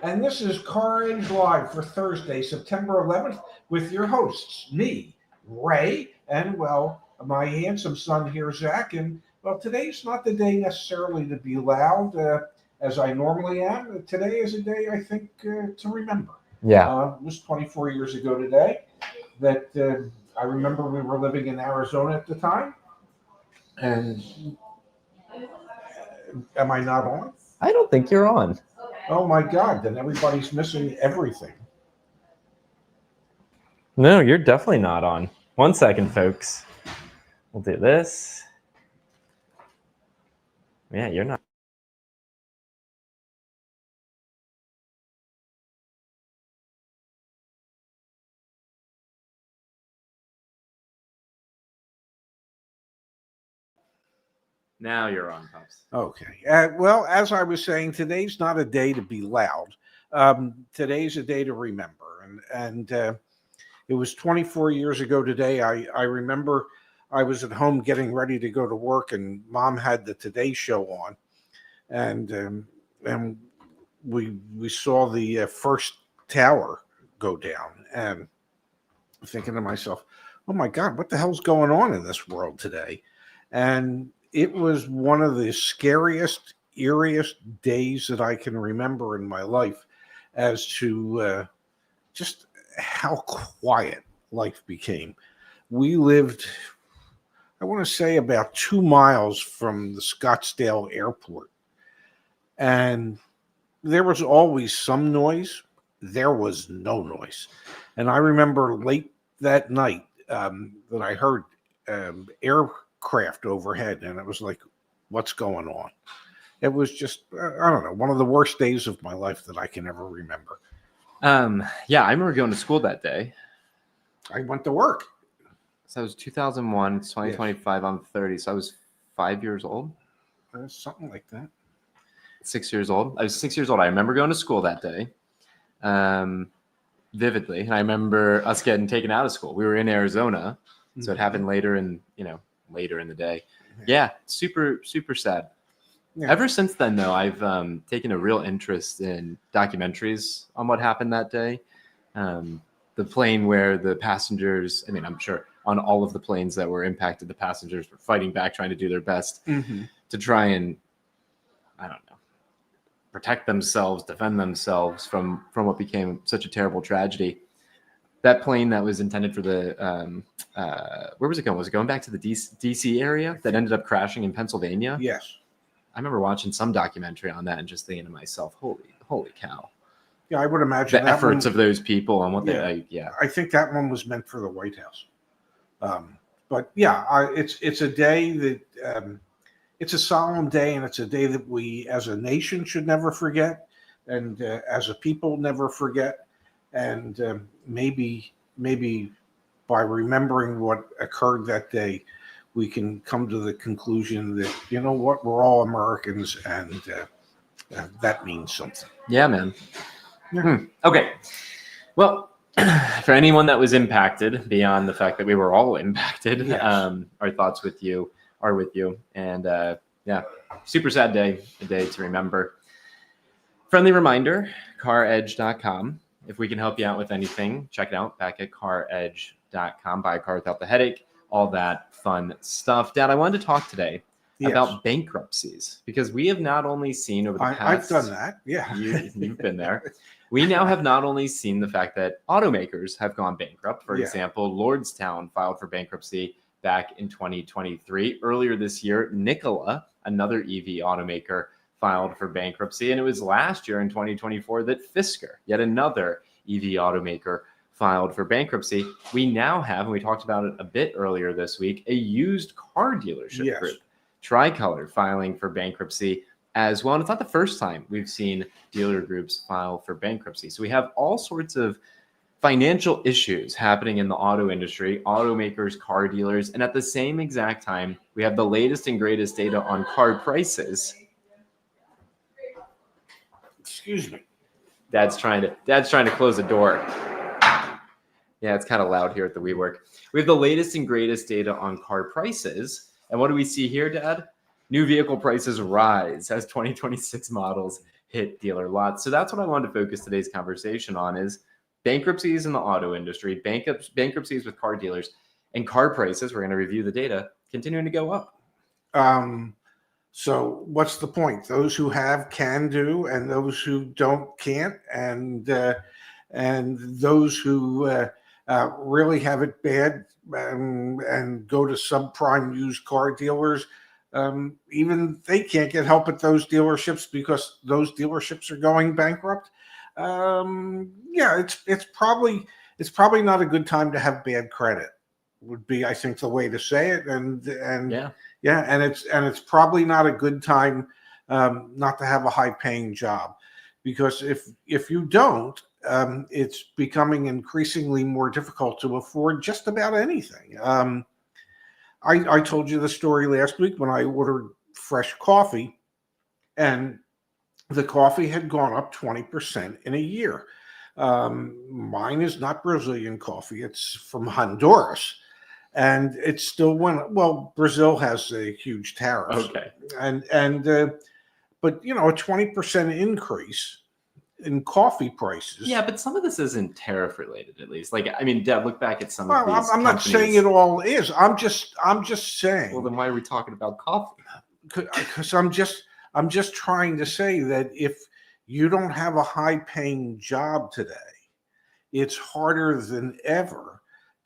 and this is CarEdge Live for Thursday, September 11th, with your hosts, me, Ray, and, well, my handsome son here, Zach. And, well, today's not the day necessarily to be loud, as I normally am. Today is a day, I think, to remember. Yeah. It was 24 years ago today that I remember we were living in Arizona at the time. And am I not on? I don't think you're on. Oh my God, then everybody's missing everything. No, you're definitely not on. 1 second, folks. We'll do this. Yeah, you're not. Now you're on, Pops. Okay. Well, as I was saying, today's not a day to be loud. Today's a day to remember. And it was 24 years ago today. I remember I was at home getting ready to go to work, and Mom had the Today Show on. And we saw the first tower go down. And I'm thinking to myself, oh my God, what the hell's going on in this world today? And it was one of the scariest, eeriest days that I can remember in my life as to just how quiet life became. We lived, I want to say, about 2 miles from the Scottsdale airport. And there was always some noise. There was no noise. And I remember late that night that I heard aircraft overhead, and it was like, what's going on? It was just, I don't know, one of the worst days of my life that I can ever remember. Yeah, I remember going to school that day. I went to work. So it was 2001, it's 2025, yes. I'm 30, so I was 5 years old. Something like that. 6 years old. I was 6 years old. I remember going to school that day vividly. And I remember us getting taken out of school. We were in Arizona, so it happened later in the day. Yeah, super, super sad. Yeah. Ever since then, though, I've taken a real interest in documentaries on what happened that day. The plane where the passengers, I mean, I'm sure on all of the planes that were impacted, the passengers were fighting back, trying to do their best to try and, I don't know, protect themselves, defend themselves from what became such a terrible tragedy. That plane that was intended for the, where was it going? Was it going back to the DC area that ended up crashing in Pennsylvania? Yes. I remember watching some documentary on that and just thinking to myself, holy cow. Yeah, I would imagine the efforts of those people and what they, I think that one was meant for the White House. But yeah, it's a day that, it's a solemn day, and it's a day that we as a nation should never forget, and as a people never forget. And maybe by remembering what occurred that day, we can come to the conclusion that, you know what, we're all Americans, and that means something. Yeah, man. Yeah. Okay. Well, for anyone that was impacted, beyond the fact that we were all impacted, yes. Our thoughts are with you. And yeah, super sad day, a day to remember. Friendly reminder, CarEdge.com. If we can help you out with anything, check it out back at CarEdge.com. Buy a car without the headache, all that fun stuff. Dad, I wanted to talk today about bankruptcies, because we have not only seen over the past... I've done that, yeah. You've been there. We now have not only seen the fact that automakers have gone bankrupt. For example, Lordstown filed for bankruptcy back in 2023. Earlier this year, Nikola, another EV automaker, filed for bankruptcy. And it was last year in 2024 that Fisker, yet another EV automaker, filed for bankruptcy. We now have, and we talked about it a bit earlier this week, a used car dealership group, Tricolor, filing for bankruptcy as well. And it's not the first time we've seen dealer groups file for bankruptcy. So we have all sorts of financial issues happening in the auto industry, automakers, car dealers, and at the same exact time, we have the latest and greatest data on car prices. Excuse me. Dad's trying to close the door. Yeah, it's kind of loud here at the WeWork. We have the latest and greatest data on car prices. And what do we see here, Dad? New vehicle prices rise as 2026 models hit dealer lots. So that's what I wanted to focus today's conversation on is bankruptcies in the auto industry, bankruptcies with car dealers, and car prices. We're going to review the data continuing to go up. So what's the point? Those who have can do, and those who don't can't, and those who really have it bad and go to subprime used car dealers, even they can't get help at those dealerships because those dealerships are going bankrupt. Yeah, it's probably not a good time to have bad credit. Would be, I think, the way to say it, and yeah, and it's probably not a good time not to have a high-paying job, because if you don't, it's becoming increasingly more difficult to afford just about anything. I told you the story last week when I ordered fresh coffee, and the coffee had gone up 20% in a year. Mine is not Brazilian coffee; it's from Honduras. And it still went well. Brazil has a huge tariff, Okay, but a 20% increase in coffee prices. Yeah, but some of this isn't tariff related, at least. Like, I mean, Deb, look back at some of Well, these. I'm not saying it all is. I'm just saying. Well, then why are we talking about coffee? Because I'm just trying to say that if you don't have a high-paying job today, it's harder than ever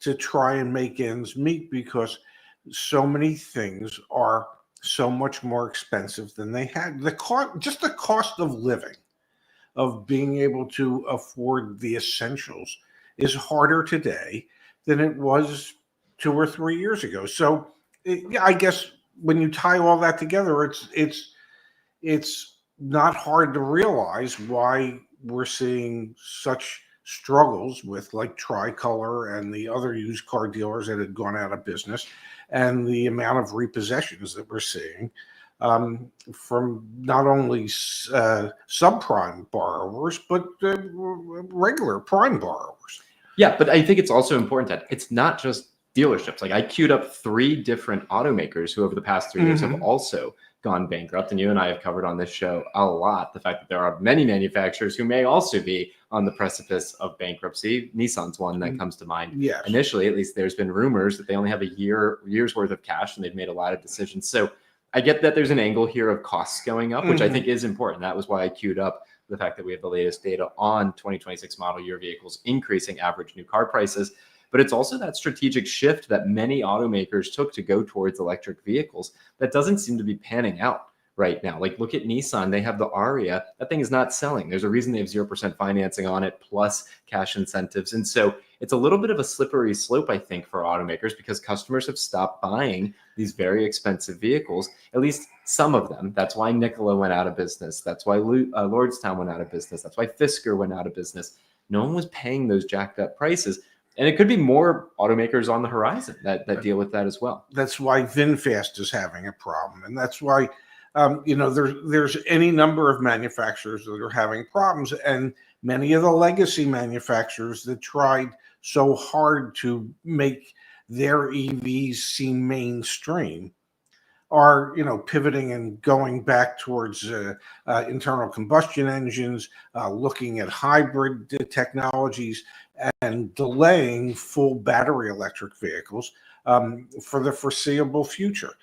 to try and make ends meet, because so many things are so much more expensive than they had. The cost of living, of being able to afford the essentials, is harder today than it was 2 or 3 years ago. So, I guess when you tie all that together, it's not hard to realize why we're seeing such struggles with like Tricolor and the other used car dealers that had gone out of business, and the amount of repossessions that we're seeing from not only subprime borrowers, but regular prime borrowers. Yeah, but I think it's also important that it's not just dealerships. Like, I queued up 3 different automakers who over the past 3 years have also gone bankrupt. And you and I have covered on this show a lot the fact that there are many manufacturers who may also be on the precipice of bankruptcy. Nissan's one that comes to mind. Yes. Initially, at least, there's been rumors that they only have a year's worth of cash, and they've made a lot of decisions. So I get that there's an angle here of costs going up, which I think is important. That was why I queued up the fact that we have the latest data on 2026 model year vehicles increasing average new car prices. But it's also that strategic shift that many automakers took to go towards electric vehicles that doesn't seem to be panning out right now. Like, look at Nissan. They have the Aria. That thing is not selling. There's a reason they have 0% financing on it, plus cash incentives. And so it's a little bit of a slippery slope, I think, for automakers, because customers have stopped buying these very expensive vehicles, at least some of them. That's why Nikola went out of business. That's why Lordstown went out of business. That's why Fisker went out of business. No one was paying those jacked up prices. And it could be more automakers on the horizon that deal with that as well. That's why VinFast is having a problem. And that's why, there's any number of manufacturers that are having problems. And many of the legacy manufacturers that tried so hard to make their EVs seem mainstream are, pivoting and going back towards internal combustion engines, looking at hybrid technologies, and delaying full battery electric vehicles for the foreseeable future.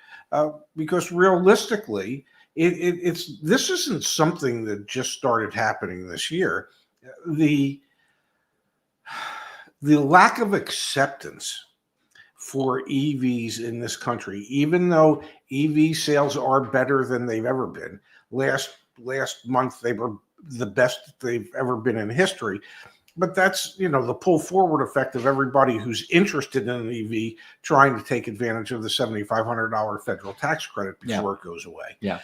Because realistically, this isn't something that just started happening this year. The lack of acceptance for EVs in this country, even though EV sales are better than they've ever been. Last month, they were the best they've ever been in history. But that's, the pull forward effect of everybody who's interested in an EV trying to take advantage of the $7,500 federal tax credit before it goes away. Yeah.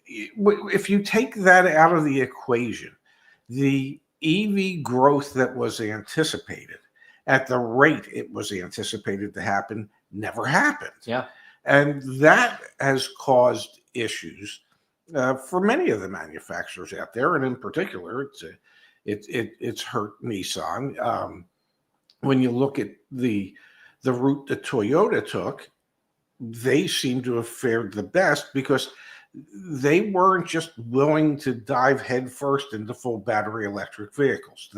If you take that out of the equation, the EV growth that was anticipated at the rate it was anticipated to happen never happened. Yeah. And that has caused issues for many of the manufacturers out there. And in particular, it's hurt Nissan. When you look at the route that Toyota took, they seem to have fared the best because they weren't just willing to dive headfirst into full battery electric vehicles.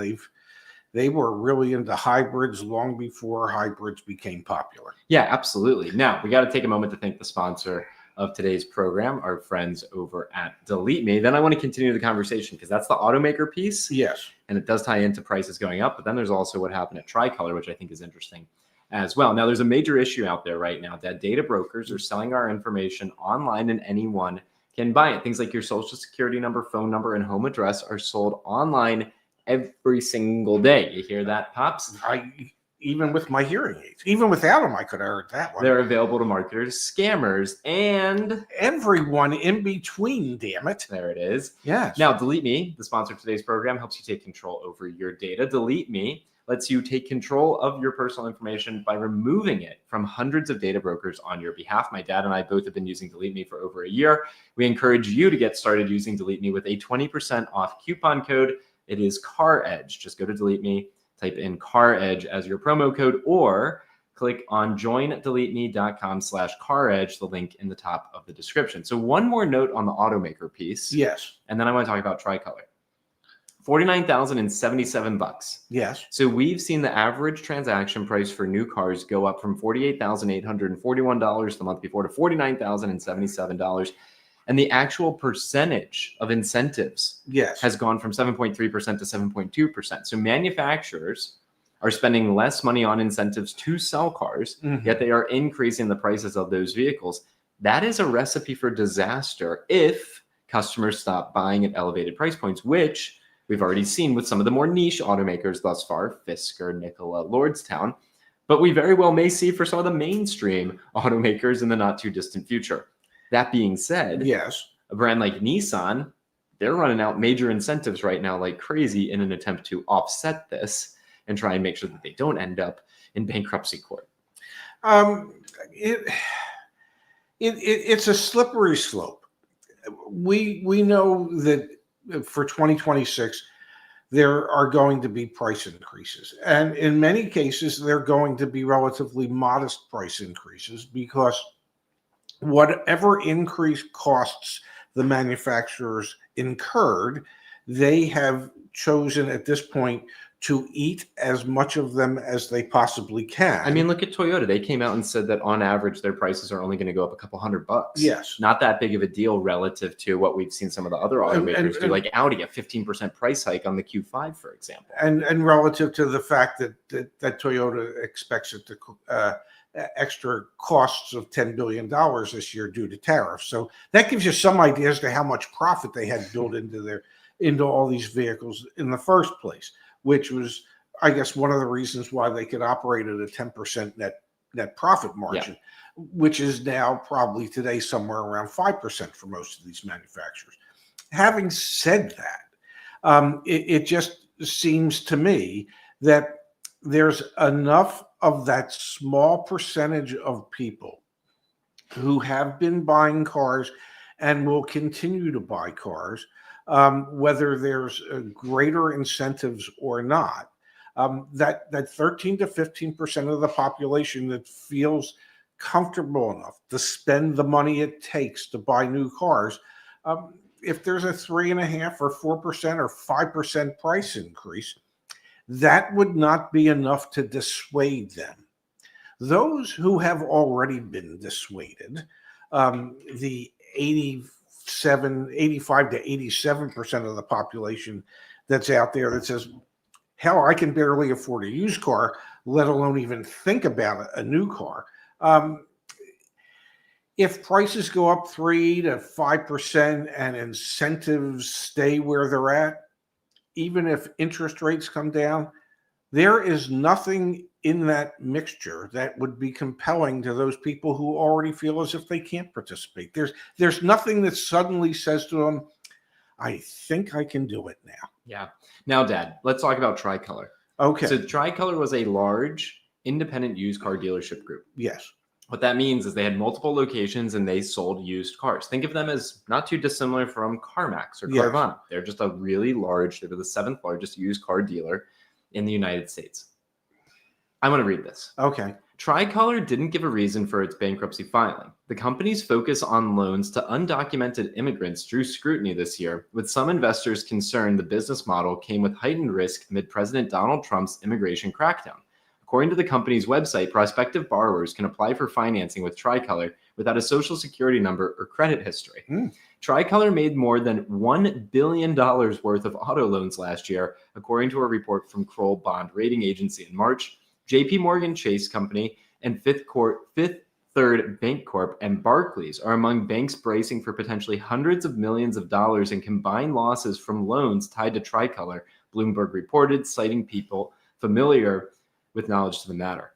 They were really into hybrids long before hybrids became popular. Yeah, absolutely. Now, we got to take a moment to thank the sponsor of today's program, our friends over at Delete Me. Then I want to continue the conversation because that's the Automaker piece. Yes. And it does tie into prices going up, but then there's also what happened at Tricolor, which I think is interesting as well. Now, there's a major issue out there right now that data brokers are selling our information online and anyone can buy it. Things like your social security number, phone number, and home address are sold online every single day. You hear that, Pops? Even with my hearing aids, even without them, I could have heard that one. They're available to marketers, scammers, and everyone in between, damn it. There it is. Yes. Now, Delete Me, the sponsor of today's program, helps you take control over your data. Delete Me lets you take control of your personal information by removing it from hundreds of data brokers on your behalf. My dad and I both have been using Delete Me for over a year. We encourage you to get started using Delete Me with a 20% off coupon code. It is CarEdge. Just go to Delete Me, type in CarEdge as your promo code, or click on joindeleteme.com/CarEdge, the link in the top of the description. So one more note on the Automaker piece. Yes. And then I want to talk about Tricolor. $49,077. Yes. So we've seen the average transaction price for new cars go up from $48,841 the month before to $49,077. And the actual percentage of incentives has gone from 7.3% to 7.2%. So manufacturers are spending less money on incentives to sell cars, yet they are increasing the prices of those vehicles. That is a recipe for disaster if customers stop buying at elevated price points, which we've already seen with some of the more niche automakers thus far, Fisker, Nikola, Lordstown, but we very well may see for some of the mainstream automakers in the not too distant future. That being said, yes, a brand like Nissan, they're running out major incentives right now like crazy in an attempt to offset this and try and make sure that they don't end up in bankruptcy court. It's a slippery slope. We know that for 2026, there are going to be price increases. And in many cases, they're going to be relatively modest price increases because whatever increased costs the manufacturers incurred, they have chosen at this point to eat as much of them as they possibly can. I mean, look at Toyota. They came out and said that on average, their prices are only going to go up a couple $100. Yes. Not that big of a deal relative to what we've seen some of the other automakers do, like Audi, a 15% price hike on the Q5, for example. And relative to the fact that Toyota expects it to extra costs of $10 billion this year due to tariffs. So that gives you some idea as to how much profit they had built into all these vehicles in the first place, which was, I guess, one of the reasons why they could operate at a 10% net profit margin, which is now probably today somewhere around 5% for most of these manufacturers. Having said that, it just seems to me that there's enough of that small percentage of people who have been buying cars and will continue to buy cars, whether there's greater incentives or not, that 13 to 15% of the population that feels comfortable enough to spend the money it takes to buy new cars, if there's a 3.5% or 4% or 5% price increase, that would not be enough to dissuade them. Those who have already been dissuaded, the 85 to 87% of the population that's out there that says, hell, I can barely afford a used car, let alone even think about a new car. If prices go up 3 to 5% and incentives stay where they're at, even if interest rates come down, there is nothing in that mixture that would be compelling to those people who already feel as if they can't participate. There's nothing that suddenly says to them, I think I can do it now. Yeah. Now, Dad, let's talk about Tricolor. Okay. So Tricolor was a large independent used car dealership group. Yes. What that means is they had multiple locations and they sold used cars. Think of them as not too dissimilar from CarMax or Carvana. Yes. They're just a really large, they're the 7th largest used car dealer in the United States. I want to read this. Okay. Tricolor didn't give a reason for its bankruptcy filing. The company's focus on loans to undocumented immigrants drew scrutiny this year, with some investors concerned the business model came with heightened risk amid President Donald Trump's immigration crackdown. According to the company's website, prospective borrowers can apply for financing with Tricolor without a social security number or credit history. Tricolor made more than $1 billion worth of auto loans last year, according to a report from Kroll Bond Rating Agency in March. JP Morgan Chase Company and Fifth Third Bank Corp and Barclays are among banks bracing for potentially hundreds of millions of dollars in combined losses from loans tied to Tricolor, Bloomberg reported, citing people familiar with knowledge to the matter.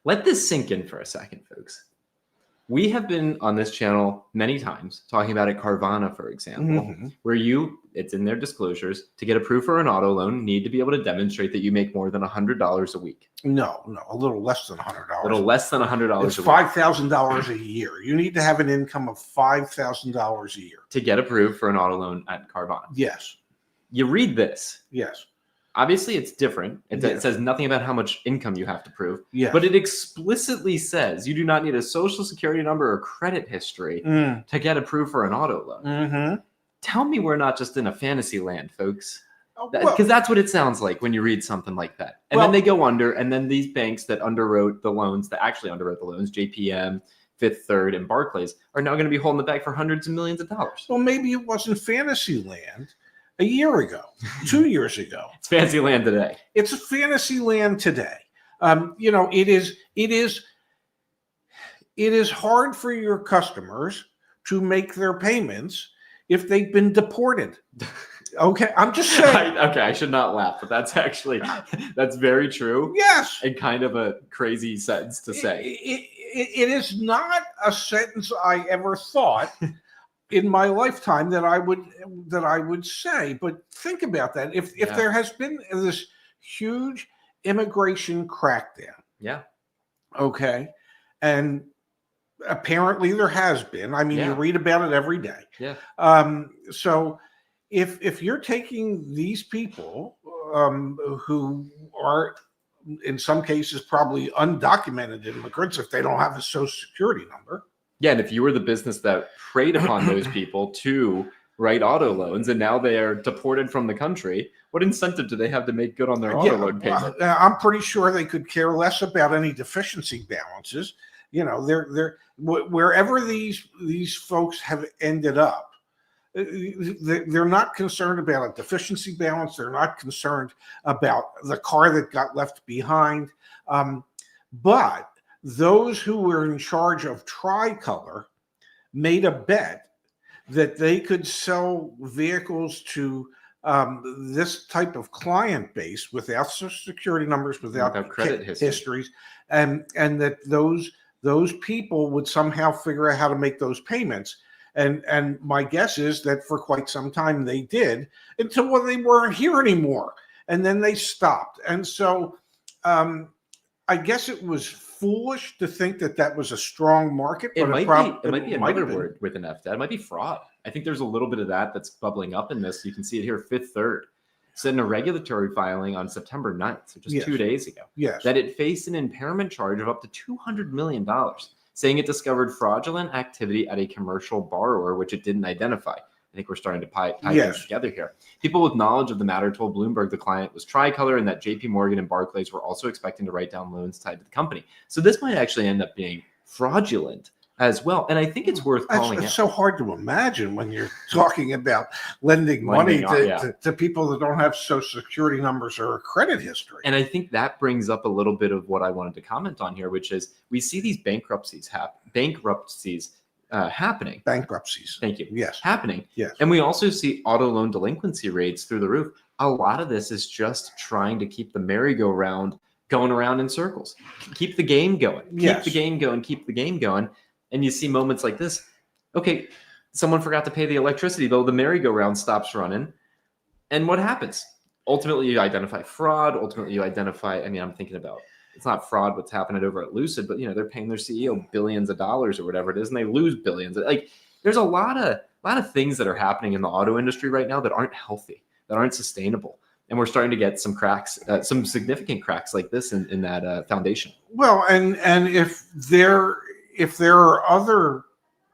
Let this sink in for a second, folks. We have been on this channel many times talking about it. Carvana, for example, where it's in their disclosures, to get approved for an auto loan, need to be able to demonstrate that you make more than $100 a week. No, a little less than $100. A little less than $100 it's a week. $5,000 a year. You need to have an income of $5,000 a year to get approved for an auto loan at Carvana. Yes. You read this. Yes. Obviously, it's different. It says nothing about how much income you have to prove. Yes. But it explicitly says you do not need a social security number or credit history to get approved for an auto loan. Tell me we're not just in a fantasy land, folks. Because that's what it sounds like when you read something like that. And then they go under, and then these banks that underwrote the loans, JPM, Fifth Third, and Barclays, are now going to be holding the bag for hundreds of millions of dollars. Well, maybe it wasn't fantasy land a year ago, 2 years ago. It's fantasy land today. It's a fantasy land today. It is hard for your customers to make their payments if they've been deported. Okay, I'm just saying. I should not laugh, but that's very true. Yes. And kind of a crazy sentence to say. It is not a sentence I ever thought in my lifetime that I would say. But think about that. If there has been this huge immigration crackdown. Yeah. Okay. And apparently there has been. I mean, you read about it every day. Yeah. So if you're taking these people who are in some cases probably undocumented immigrants if they don't have a social security number. Yeah, and if you were the business that preyed upon those people to write auto loans and now they are deported from the country, what incentive do they have to make good on their auto loan payment? I'm pretty sure they could care less about any deficiency balances. They're wherever these folks have ended up, they're not concerned about a deficiency balance. They're not concerned about the car that got left behind. But those who were in charge of Tricolor made a bet that they could sell vehicles to this type of client base without social security numbers, without credit histories, and that those people would somehow figure out how to make those payments. And my guess is that for quite some time they did, until they weren't here anymore, and then they stopped. And so I guess it was foolish to think that was a strong market. It might be another word with an F. That might be fraud. I think there's a little bit of that's bubbling up in this. You can see it here. Fifth Third said in a regulatory filing on September 9th, so just 2 days ago, that it faced an impairment charge of up to $200 million, saying it discovered fraudulent activity at a commercial borrower, which it didn't identify. I think we're starting to tie things together here. People with knowledge of the matter told Bloomberg the client was Tricolor and that JP Morgan and Barclays were also expecting to write down loans tied to the company. So this might actually end up being fraudulent as well. And I think it's worth calling It's so hard to imagine when you're talking about lending money to people that don't have social security numbers or a credit history. And I think that brings up a little bit of what I wanted to comment on here, which is we see these bankruptcies happening. Bankruptcies. Thank you. Yes. Happening. Yes. And we also see auto loan delinquency rates through the roof. A lot of this is just trying to keep the merry-go-round going around in circles. Keep the game going. Keep the game going. Keep the game going. And you see moments like this. Okay, someone forgot to pay the electricity bill. The merry-go-round stops running. And what happens? Ultimately, you identify fraud. Ultimately, you identify, I'm thinking about, it's not fraud what's happening over at Lucid, but they're paying their CEO billions of dollars or whatever it is, and they lose billions. Like, there's a lot of things that are happening in the auto industry right now that aren't healthy, that aren't sustainable. And we're starting to get some cracks, some significant cracks like this in that foundation. Well, and if there are other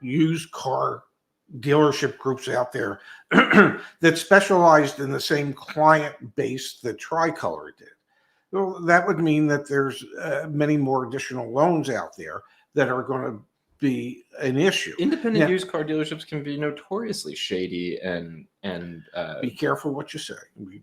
used car dealership groups out there that specialized in the same client base that Tricolor did, well, that would mean that there's many more additional loans out there that are going to be an issue. Independent used car dealerships can be notoriously shady and be careful what you say.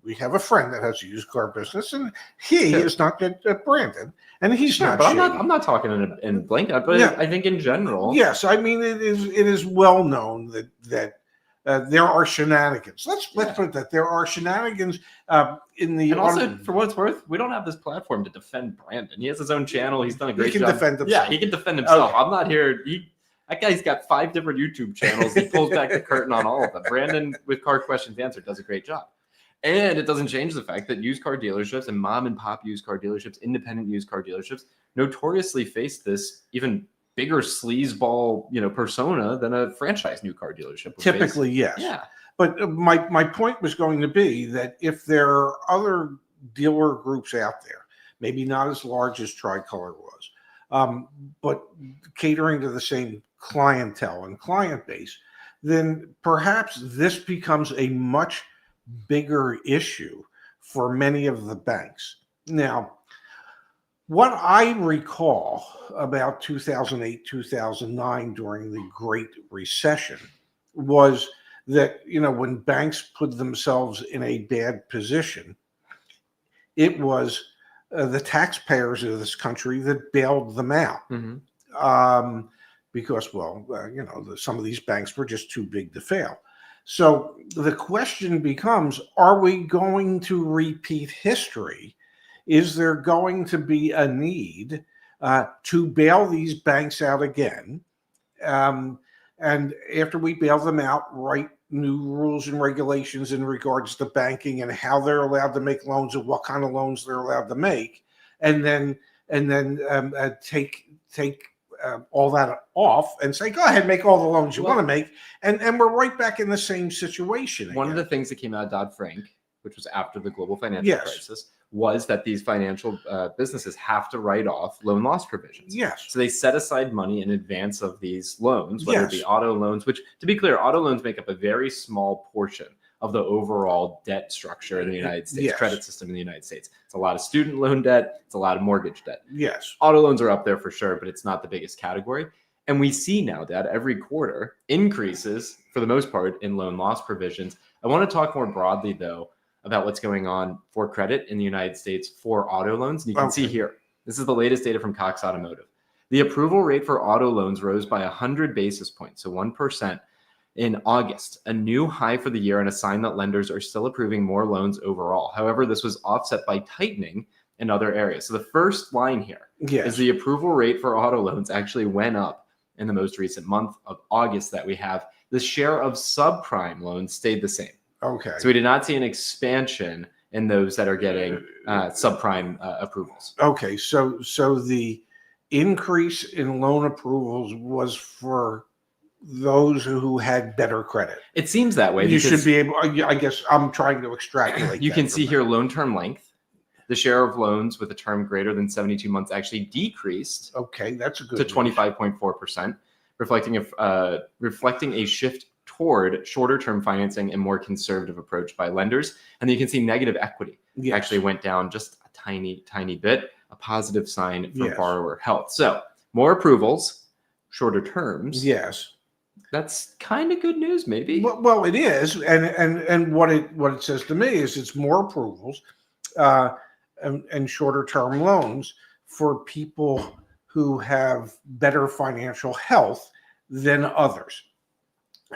We have a friend that has a used car business, and he is not Brandon, and he's not. But shady. I'm not talking in blanket, but I think in general. Yes, I mean it is well known that there are shenanigans. Let's put it that there are shenanigans in the. And also, for what it's worth, we don't have this platform to defend Brandon. He has his own channel. He's done a great job. He can defend himself. Yeah, he can defend himself. Okay. I'm not here. That guy's got 5 different YouTube channels. He pulls back the curtain on all of them. Brandon, with Car Questions Answered, does a great job. And it doesn't change the fact that used car dealerships and mom and pop used car dealerships, independent used car dealerships, notoriously face this even bigger sleazeball, persona than a franchise new car dealership would Typically, face. yes. Yeah. But my point was going to be that if there are other dealer groups out there, maybe not as large as Tricolor was, but catering to the same clientele and client base, then perhaps this becomes a much bigger issue for many of the banks. Now, what I recall about 2008, 2009 during the Great Recession was that, when banks put themselves in a bad position, it was the taxpayers of this country that bailed them out. Mm-hmm. Because, some of these banks were just too big to fail. So the question becomes, are we going to repeat history? Is there going to be a need to bail these banks out again? And after we bail them out, write new rules and regulations in regards to banking and how they're allowed to make loans and what kind of loans they're allowed to make, and then take all that off and say, go ahead, make all the loans you want to make. And we're right back in the same situation. One of the things that came out of Dodd-Frank, which was after the global financial crisis, was that these financial businesses have to write off loan loss provisions. Yes. So they set aside money in advance of these loans, whether it be auto loans, which, to be clear, auto loans make up a very small portion of the overall debt structure in the United States, credit system in the United States. It's a lot of student loan debt. It's a lot of mortgage debt. Yes. Auto loans are up there for sure, but it's not the biggest category. And we see now that every quarter increases, for the most part, in loan loss provisions. I want to talk more broadly, though, about what's going on for credit in the United States for auto loans. And you can see here, this is the latest data from Cox Automotive. The approval rate for auto loans rose by 100 basis points, so 1%, in August, a new high for the year and a sign that lenders are still approving more loans overall. However, this was offset by tightening in other areas. So the first line here is the approval rate for auto loans actually went up in the most recent month of August that we have. The share of subprime loans stayed the same. Okay. So we did not see an expansion in those that are getting subprime approvals. Okay. So the increase in loan approvals was for those who had better credit. It seems that way. You should be able, I guess I'm trying to extrapolate. You can see here loan term length. The share of loans with a term greater than 72 months actually decreased. Okay, that's a good to 25.4%, reflecting a shift toward shorter term financing and more conservative approach by lenders. And then you can see negative equity actually went down just a tiny bit, a positive sign for borrower health. So more approvals, shorter terms. Yes. That's kind of good news, maybe. Well, it is, and what it says to me is it's more approvals and shorter term loans for people who have better financial health than others,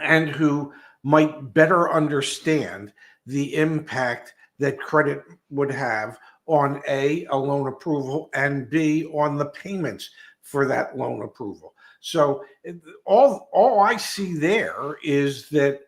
and who might better understand the impact that credit would have on a loan approval, and B, on the payments for that loan approval. So all I see there is that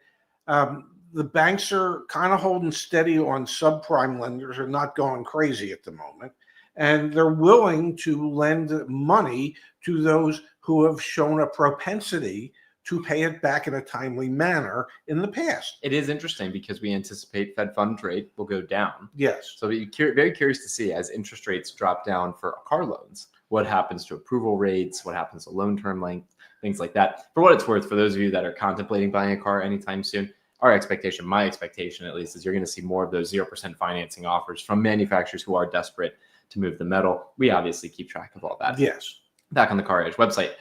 the banks are kind of holding steady on subprime lenders, are not going crazy at the moment, and they're willing to lend money to those who have shown a propensity to pay it back in a timely manner in the past. It is interesting because we anticipate Fed funds rate will go down. Yes. So very curious to see as interest rates drop down for car loans, what happens to approval rates, what happens to loan term length, things like that. For what it's worth, for those of you that are contemplating buying a car anytime soon, our expectation, my expectation at least, is you're going to see more of those 0% financing offers from manufacturers who are desperate to move the metal. We obviously keep track of all that. Yes. Back on the CarEdge website.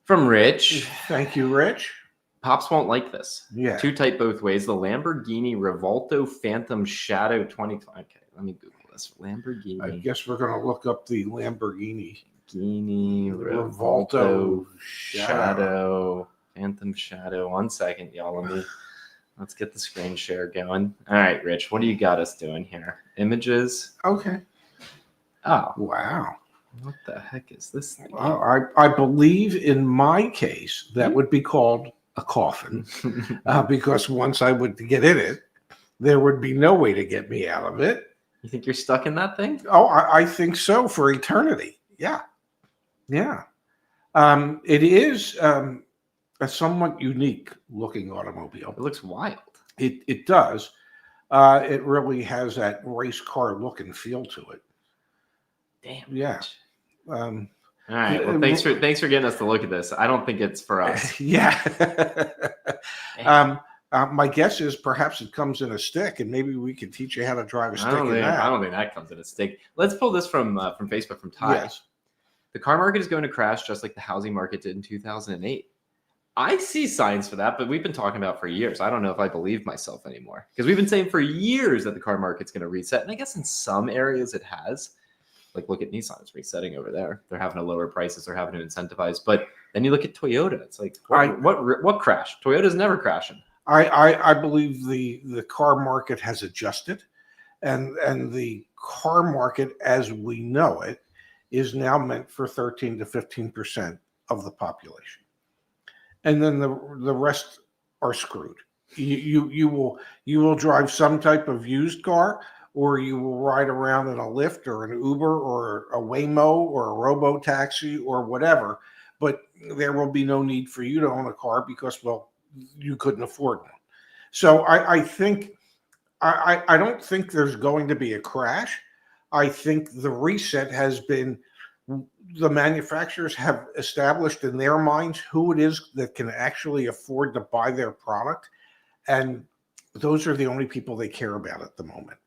From Rich. Thank you, Rich. Pops won't like this. Yeah. Two type both ways. The Lamborghini Revuelto Phantom Shadow 2020. Okay, let me Google this. Lamborghini. I guess we're going to look up the Lamborghini Revuelto Shadow Phantom Shadow. 1 second, y'all. Let's get the screen share going. All right, Rich, what do you got us doing here? Images. Okay. Oh, Wow. what the heck is this thing? I believe in my case that would be called a coffin because once I would get in it, there would be no way to get me out of it. You think you're stuck in that thing? Oh, I think so for eternity. Yeah. Yeah. It is a somewhat unique looking automobile. It looks wild. It does. It really has that race car look and feel to it. Damn. Yeah. All right. Well, thanks for getting us to look at this. I don't think it's for us. Yeah. My guess is perhaps it comes in a stick, and maybe we can teach you how to drive a stick. I don't think that comes in a stick. Let's pull this from Facebook from Ty. Yes. The car market is going to crash just like the housing market did in 2008. I see signs for that, but we've been talking about for years. I don't know if I believe myself anymore because we've been saying for years that the car market's going to reset, and I guess in some areas it has. Like, look at Nissan, it's resetting over there. They're having to lower prices. They're having to incentivize. But then you look at Toyota. It's like, what crash? Toyota's never crashing. I believe the car market has adjusted, and the car market as we know it is now meant for 13 to 15% of the population. And then the rest are screwed. You will drive some type of used car, or you will ride around in a Lyft or an Uber or a Waymo or a robo-taxi or whatever, but there will be no need for you to own a car because, well, you couldn't afford one. So I think, I don't think there's going to be a crash. I think the reset has been, the manufacturers have established in their minds who it is that can actually afford to buy their product, and those are the only people they care about at the moment.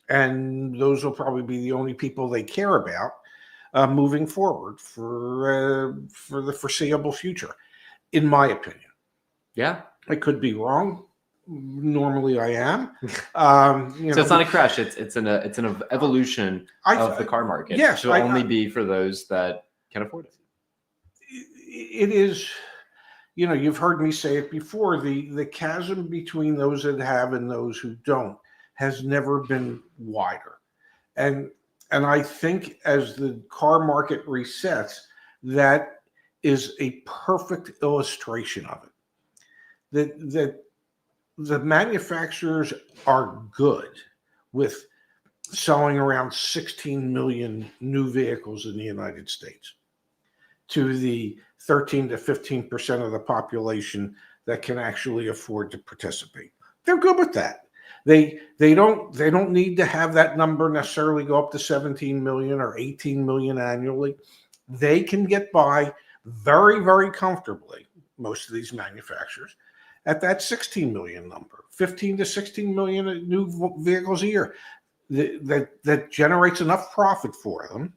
And those will probably be the only people they care about moving forward for the foreseeable future, in my opinion. Yeah. I could be wrong. Normally I am. So it's not a crash. It's an evolution of the car market. Yes. To only be for those that can afford it. It is, you've heard me say it before, the chasm between those that have and those who don't has never been wider. And I think as the car market resets, that is a perfect illustration of it. That the manufacturers are good with selling around 16 million new vehicles in the United States to the 13 to 15% of the population that can actually afford to participate. They're good with that. They don't need to have that number necessarily go up to 17 million or 18 million annually. They can get by very, very comfortably, most of these manufacturers, at that 16 million number, 15 to 16 million new vehicles a year. That generates enough profit for them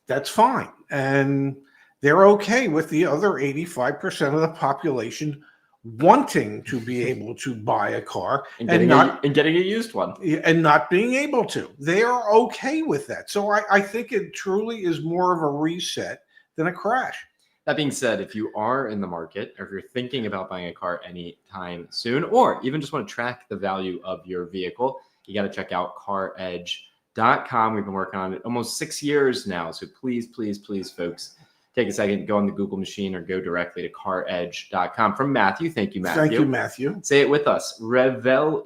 that's fine. And they're okay with the other 85% of the population wanting to be able to buy a car and getting a used one and not being able to. They are okay with that. So I think it truly is more of a reset than a crash. That being said, if you are in the market or if you're thinking about buying a car anytime soon, or even just want to track the value of your vehicle, you got to check out CarEdge.com. We've been working on it almost 6 years now. So please, please, please, folks, take a second, go on the Google machine or go directly to CarEdge.com. From Matthew. Thank you, Matthew. Thank you, Matthew. Say it with us. Revuelto.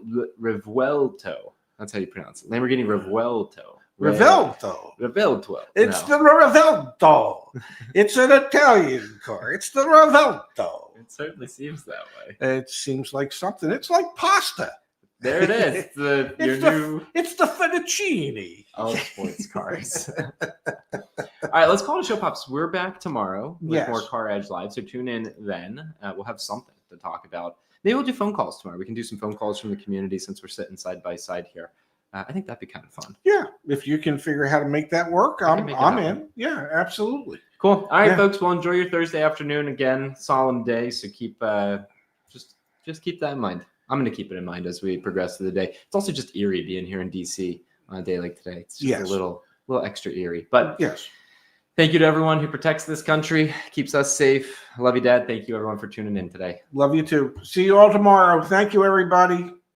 That's how you pronounce it. Lamborghini Revuelto. Revuelto. Revuelto. It's No. the Revuelto. It's an Italian car. It's the Revuelto. It certainly seems that way. It seems like something. It's like pasta. There it is. It's the fettuccine. Oh, sports cars. All right, let's call it a show, Pops. We're back tomorrow with Yes. more CarEdge Live, so tune in then. We'll have something to talk about. Maybe we'll do phone calls tomorrow. We can do some phone calls from the community since we're sitting side by side here. I think that'd be kind of fun. Yeah, if you can figure out how to make that work, I'm make it happen. in. Yeah, absolutely. Cool. All right, Yeah. folks. Well, enjoy your Thursday afternoon. Again, solemn day, so keep just keep that in mind. I'm going to keep it in mind as we progress through the day. It's also just eerie being here in DC on a day like today. It's just a little extra eerie. But yes, thank you to everyone who protects this country, keeps us safe. I love you, Dad. Thank you, everyone, for tuning in today. Love you too. See you all tomorrow. Thank you, everybody.